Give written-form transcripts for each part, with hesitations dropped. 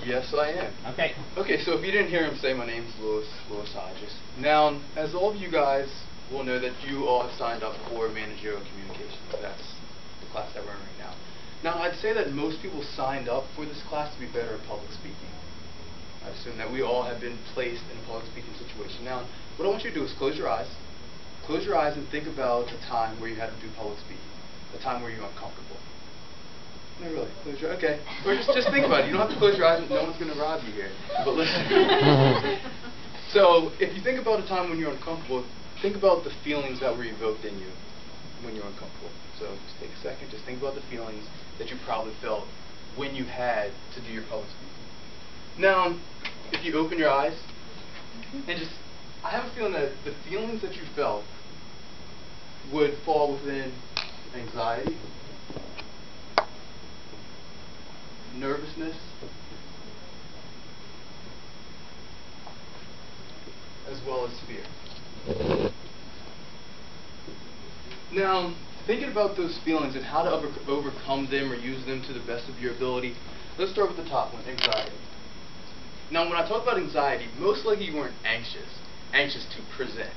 Yes, I am. Okay. Okay, so if you didn't hear him say, my name's Louis Hodges. Now, as all of you guys will know that you all have signed up for managerial communications. That's the class that we're in right now. Now, I'd say that most people signed up for this class to be better at public speaking. I assume that we all have been placed in a public speaking situation. Now, what I want you to do is close your eyes. Close your eyes and think about a time where you had to do public speaking. A time where you're uncomfortable. No, really. Close your okay. Or just think about it. You don't have to close your eyes. No one's going to rob you here. But listen. So, if you think about a time when you're uncomfortable, think about the feelings that were evoked in you when you're uncomfortable. So, just take a second. Just think about the feelings that you probably felt when you had to do your public speaking. Now, if you open your eyes and just, I have a feeling that the feelings that you felt would fall within anxiety, nervousness, as well as fear. Now, thinking about those feelings and how to overcome them or use them to the best of your ability, let's start with the top one, anxiety. Now, when I talk about anxiety, most likely you weren't anxious to present.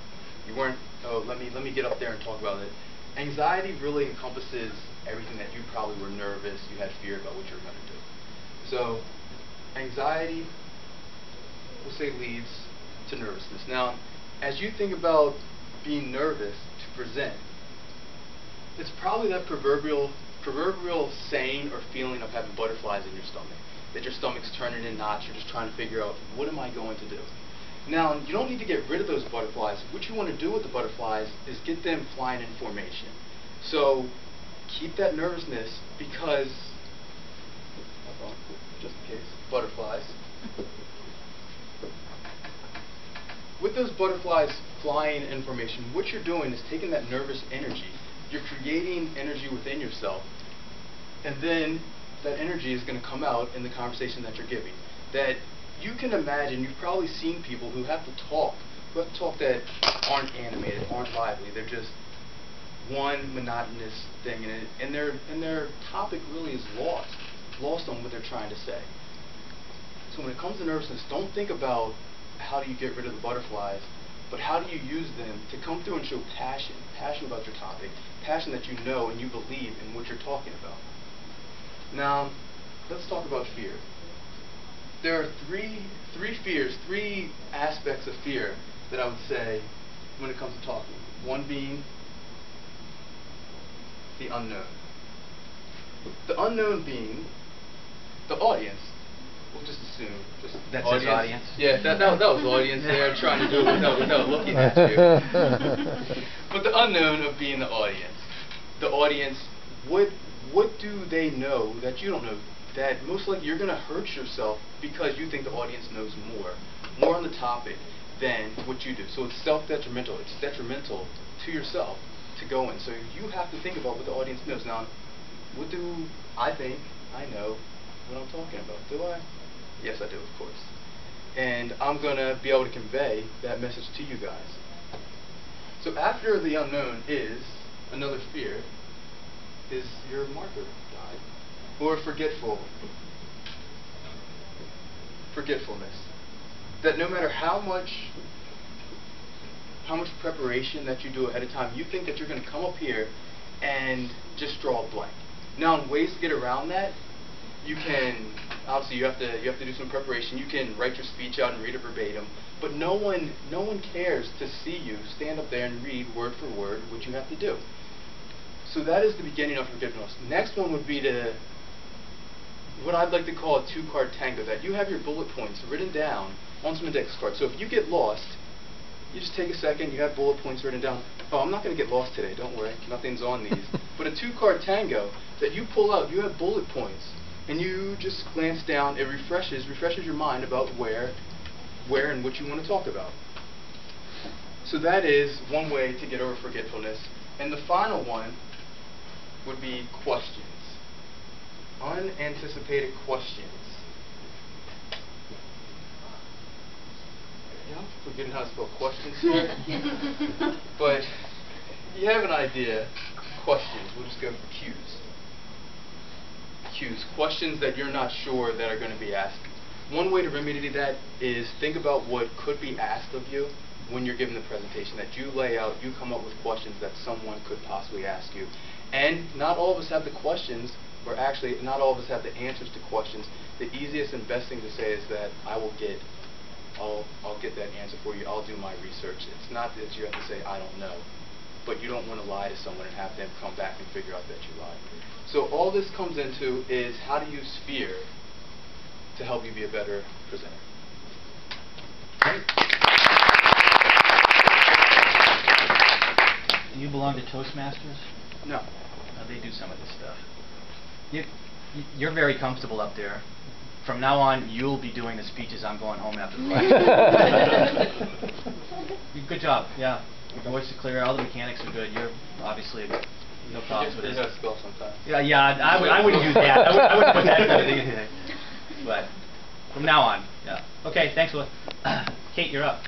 You weren't, oh, let me get up there and talk about it. Anxiety really encompasses everything that you probably were nervous, you had fear about what you were going to do. So, anxiety, we'll say, leads to nervousness. Now, as you think about being nervous to present, it's probably that proverbial saying or feeling of having butterflies in your stomach. That your stomach's turning in knots, you're just trying to figure out, what am I going to do? Now, you don't need to get rid of those butterflies. What you want to do with the butterflies is get them flying in formation. So, keep that nervousness because, just in case, butterflies. With those butterflies flying in formation, what you're doing is taking that nervous energy, you're creating energy within yourself, and then that energy is going to come out in the conversation that you're giving. That you can imagine, you've probably seen people who have to talk that aren't animated, aren't lively. They're just one monotonous thing, and their topic really is lost on what they're trying to say. So when it comes to nervousness, don't think about how do you get rid of the butterflies, but how do you use them to come through and show passion about your topic, passion that you know and you believe in what you're talking about. Now, let's talk about fear. There are three aspects of fear that I would say when it comes to talking. One being the unknown. The unknown being the audience. We'll just assume. That says audience? Yeah, that was audience there trying to do it without looking at you. But the unknown of being the audience. The audience, what do they know that you don't know? That most likely you're going to hurt yourself because you think the audience knows more on the topic than what you do. So it's self-detrimental. It's detrimental to yourself to go in. So you have to think about what the audience knows. Now, what do I think I know what I'm talking about? Do I? Yes, I do, of course. And I'm going to be able to convey that message to you guys. So after the unknown is another fear, is your marker died, or forgetfulness. That no matter how much preparation that you do ahead of time, you think that you're going to come up here and just draw a blank. Now, in ways to get around that, you can obviously you have to do some preparation. You can write your speech out and read it verbatim, but no one cares to see you stand up there and read word for word what you have to do. So that is the beginning of forgetfulness. Next one would be what I'd like to call a two-card tango, that you have your bullet points written down on some index cards. So if you get lost, you just take a second, you have bullet points written down. Oh, I'm not going to get lost today, don't worry, nothing's on these. But a two-card tango that you pull out, you have bullet points, and you just glance down, it refreshes your mind about where and what you want to talk about. So that is one way to get over forgetfulness. And the final one would be questions. Unanticipated questions. Yeah, I'm forgetting how to spell questions here. But you have an idea. Questions. We'll just go for Q's. Questions that you're not sure that are going to be asked. one way to remedy that is think about what could be asked of you when you're giving the presentation, that you lay out, you come up with questions that someone could possibly ask you. And not all of us have the questions, or actually not all of us have the answers to questions. The easiest and best thing to say is that I'll get that answer for you, I'll do my research. It's not that you have to say, I don't know, but you don't want to lie to someone and have them come back and figure out that you lied. So all this comes into is how to use fear to help you be a better presenter. Great. Do you belong to Toastmasters? No. They do some of this stuff. You're very comfortable up there. From now on, you'll be doing the speeches. I'm going home after the class. Good job. Yeah. Your voice is clear. All the mechanics are good. You're obviously no problems with it. You spell sometimes. Yeah, I wouldn't use that. I wouldn't put that in anything. But from now on, yeah. Okay, thanks, Will. Kate, you're up.